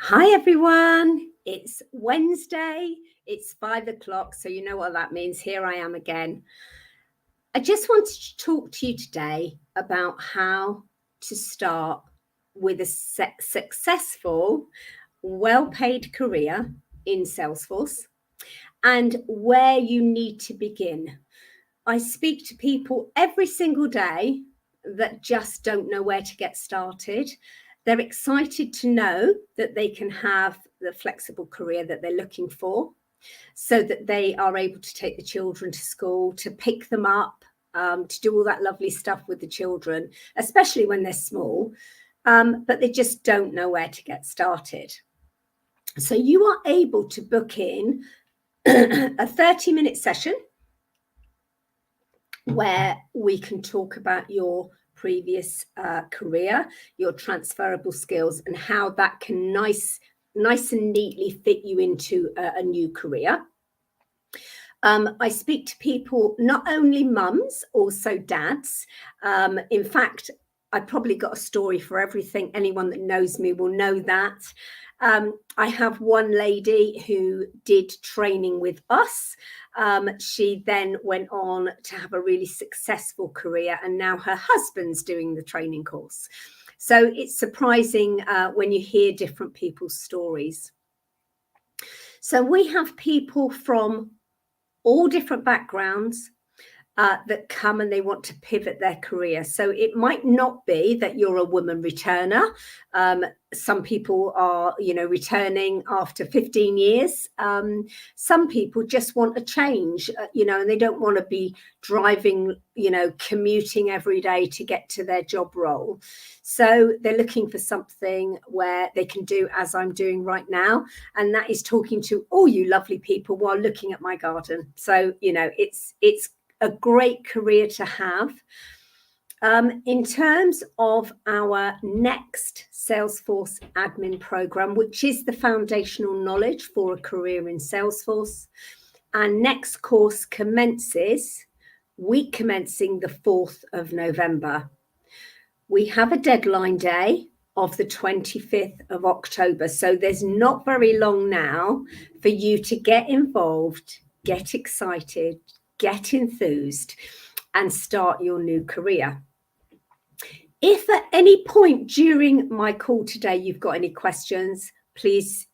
Hi everyone, it's Wednesday, it's 5 o'clock, so you know what that means. Here I am again. I just wanted to talk to you today about how to start with a successful, well-paid career in Salesforce and where you need to begin. I speak to people every single day that just don't know where to get started. They're excited to know that they can have the flexible career that they're looking for so that they are able to take the children to school, to pick them up, to do all that lovely stuff with the children, especially when they're small, but they just don't know where to get started. So you are able to book in a 30-minute session where we can talk about your previous career, your transferable skills, and how that can nice and neatly fit you into a new career. I speak to people, not only mums, also dads. In fact, I probably got a story for everything. Anyone that knows me will know that. I have one lady who did training with us. She then went on to have a really successful career, and now her husband's doing the training course. So it's surprising when you hear different people's stories. So we have people from all different backgrounds that come and they want to pivot their career. So it might not be that you're a woman returner. Some people are, returning after 15 years. Some people just want a change, and they don't want to be driving, commuting every day to get to their job role. So they're looking for something where they can do as I'm doing right now. And that is talking to all you lovely people while looking at my garden. So, it's a great career to have. In terms of our next Salesforce admin program, which is the foundational knowledge for a career in Salesforce, our next course commences week commencing the 4th of November. We have a deadline day of the 25th of October. So there's not very long now for you to get involved, get excited, get enthused, and start your new career. If at any point during my call today you've got any questions, please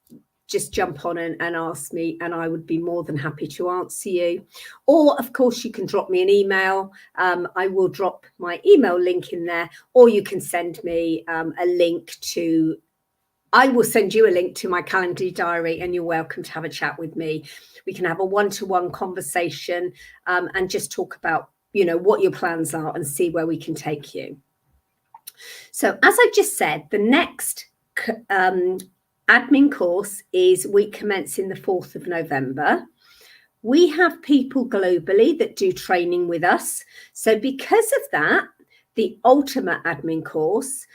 just jump on and ask me, and I would be more than happy to answer you. Or, of course, you can drop me an email. I will drop my email link in there, or you can send me a link to, I will send you a link to my Calendly diary, and you're welcome to have a chat with me. We can have a one-to-one conversation and just talk about, what your plans are and see where we can take you. So as I just said, the next admin course is week commencing the 4th of November. We have people globally that do training with us. So because of that, the ultimate admin course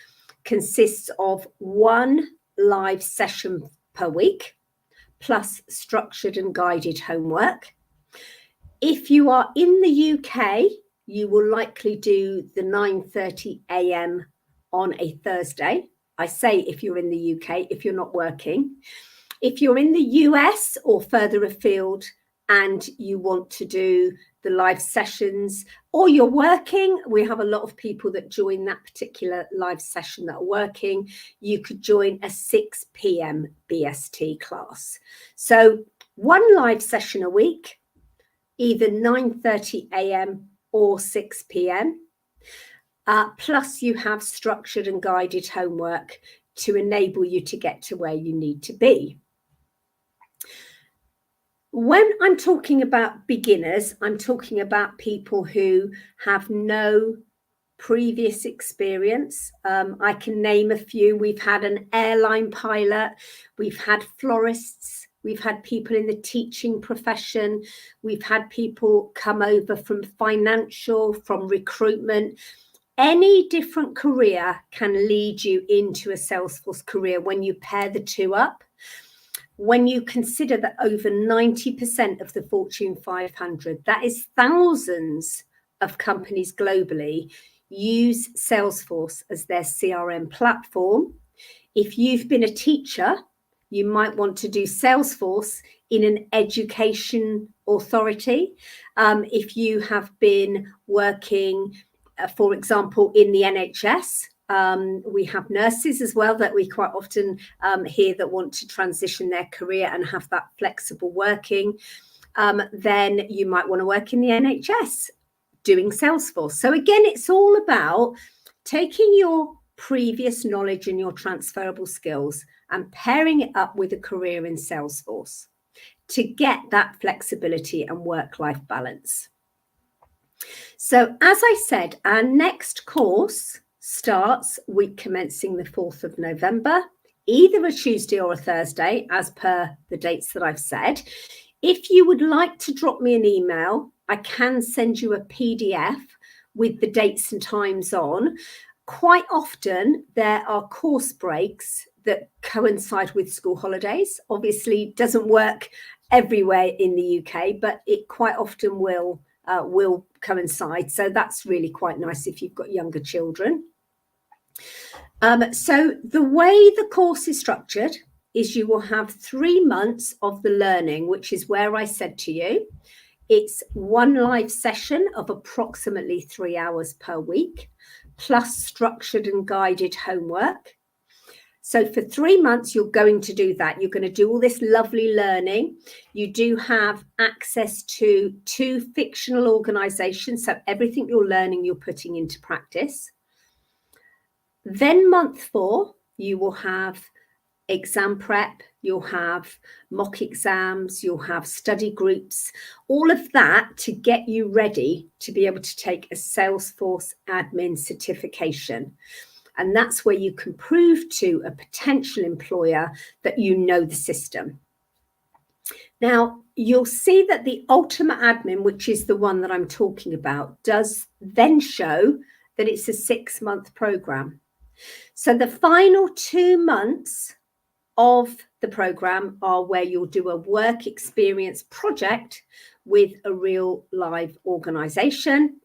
consists of one live session per week, plus structured and guided homework. If you are in the UK, you will likely do the 9:30 a.m. on a Thursday. I say if you're in the UK, if you're not working. If you're in the US or further afield and you want to do the live sessions, or you're working, we have a lot of people that join that particular live session that are working. You could join a 6 p.m. BST class. So one live session a week, either 9:30 a.m. or 6 p.m. Plus you have structured and guided homework to enable you to get to where you need to be. When I'm talking about beginners, I'm talking about people who have no previous experience. I can name a few. We've had an airline pilot, we've had florists, we've had people in the teaching profession, we've had people come over from financial, from recruitment. Any different career can lead you into a Salesforce career when you pair the two up. When you consider that over 90% of the Fortune 500, that is thousands of companies globally, use Salesforce as their CRM platform. If you've been a teacher You might want to do Salesforce in an education authority. If you have been working, for example, in the NHS, we have nurses as well that we quite often hear that want to transition their career and have that flexible working. Then you might want to work in the NHS doing Salesforce. So again, it's all about taking your previous knowledge and your transferable skills and pairing it up with a career in Salesforce to get that flexibility and work-life balance. So as I said, our next course starts week commencing the 4th of November, either a Tuesday or a Thursday, as per the dates that I've said. If you would like to drop me an email, I can send you a PDF with the dates and times on. Quite often, there are course breaks that coincide with school holidays. Obviously, doesn't work everywhere in the UK, but it quite often will coincide. So that's really quite nice if you've got younger children. So the way the course is structured is you will have 3 months of the learning, which is where I said to you, it's one live session of approximately 3 hours per week, plus structured and guided homework. So for 3 months, you're going to do that. You're going to do all this lovely learning. You do have access to 2 fictional organizations. So everything you're learning, you're putting into practice. Then month 4, you will have exam prep, you'll have mock exams, you'll have study groups, all of that to get you ready to be able to take a Salesforce admin certification. And that's where you can prove to a potential employer that you know the system. Now, you'll see that the Ultimate Admin, which is the one that I'm talking about, does then show that it's a 6-month program. So the final 2 months of the program are where you'll do a work experience project with a real live organization.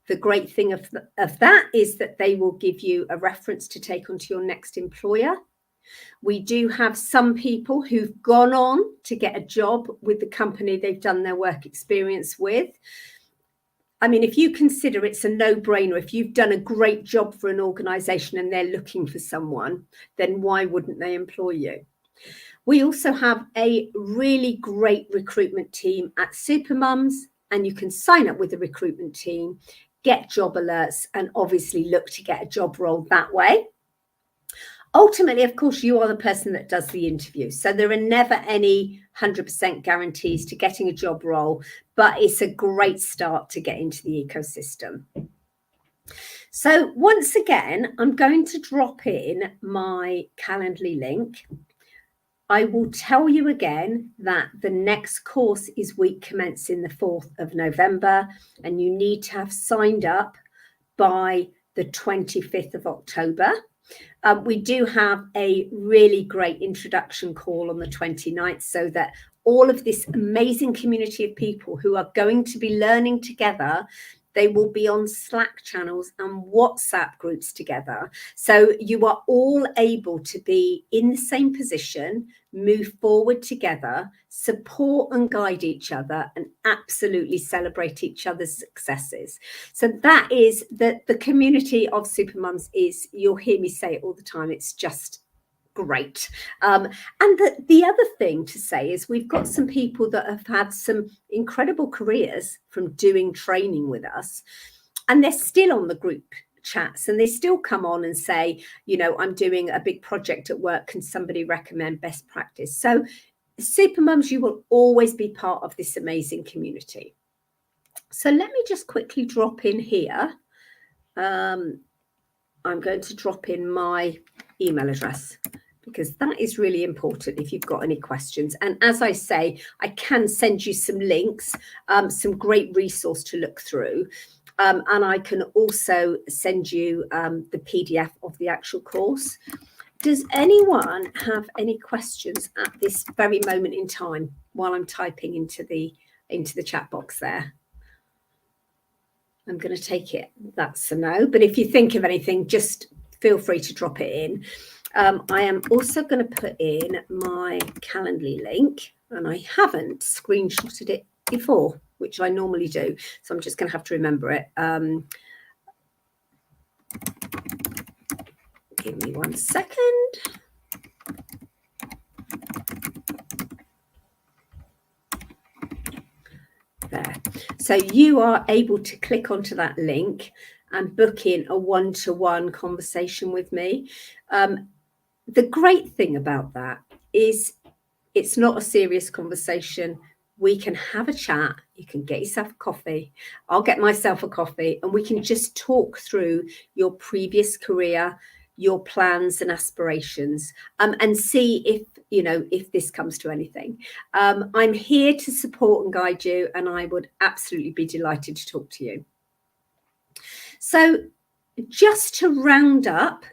The great thing of that is that they will give you a reference to take onto your next employer. We do have some people who've gone on to get a job with the company they've done their work experience with. I mean, if you consider it's a no-brainer, if you've done a great job for an organization and they're looking for someone, then why wouldn't they employ you? We also have a really great recruitment team at Supermums, and you can sign up with the recruitment team, get job alerts, and obviously look to get a job role that way. Ultimately, of course, you are the person that does the interview. So there are never any 100% guarantees to getting a job role, but it's a great start to get into the ecosystem. So once again, I'm going to drop in my Calendly link. I will tell you again that the next course is week commencing the 4th of November, and you need to have signed up by the 25th of October. We do have a really great introduction call on the 29th, so that all of this amazing community of people who are going to be learning together, they will be on Slack channels and WhatsApp groups together. So you are all able to be in the same position, move forward together, support and guide each other, and absolutely celebrate each other's successes. So that is the community of Supermums is, you'll hear me say it all the time, it's just great. And the other thing to say is we've got some people that have had some incredible careers from doing training with us, and they're still on the group chats, and they still come on and say, you know, I'm doing a big project at work, can somebody recommend best practice? So Supermums, you will always be part of this amazing community. So let me just quickly drop in here. I'm going to drop in my email address, because that is really important if you've got any questions. And as I say, I can send you some links, some great resource to look through. And I can also send you the PDF of the actual course. Does anyone have any questions at this very moment in time while I'm typing into the chat box there? I'm going to take it. That's a no. But if you think of anything, just feel free to drop it in. I am also going to put in my Calendly link, and I haven't screenshotted it before, which I normally do. So I'm just going to have to remember it. Give me 1 second. There. So you are able to click onto that link and book in a one-to-one conversation with me. The great thing about that is it's not a serious conversation. We can have a chat. You can get yourself a coffee. I'll get myself a coffee, and we can just talk through your previous career, your plans and aspirations, and see if this comes to anything. I'm here to support and guide you, and I would absolutely be delighted to talk to you. So just to round up,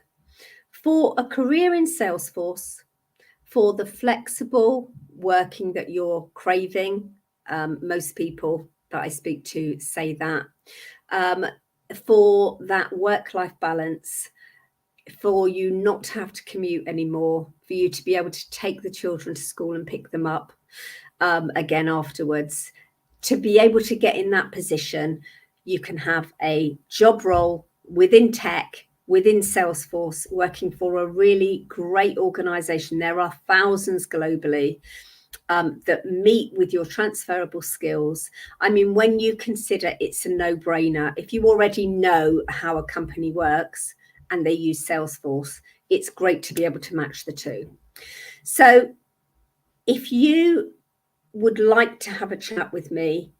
for a career in Salesforce, for the flexible working that you're craving, most people that I speak to say that, for that work-life balance, for you not to have to commute anymore, for you to be able to take the children to school and pick them up again afterwards, to be able to get in that position, you can have a job role within tech, within Salesforce, working for a really great organization. There are thousands globally that meet with your transferable skills. I mean, when you consider it's a no-brainer, if you already know how a company works and they use Salesforce, it's great to be able to match the two. So if you would like to have a chat with me,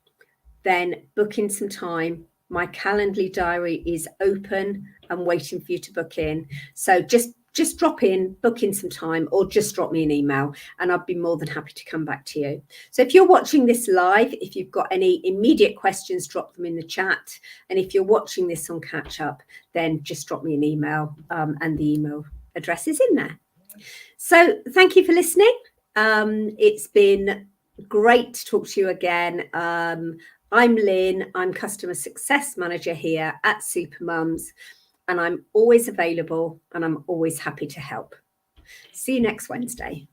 then book in some time. My Calendly diary is open and waiting for you to book in. So just drop in, book in some time, or just drop me an email, and I'd be more than happy to come back to you. So if you're watching this live, if you've got any immediate questions, drop them in the chat. And if you're watching this on catch up, then just drop me an email, and the email address is in there. So thank you for listening. It's been great to talk to you again. I'm Lynn. I'm Customer Success Manager here at Supermums, and I'm always available and I'm always happy to help. See you next Wednesday.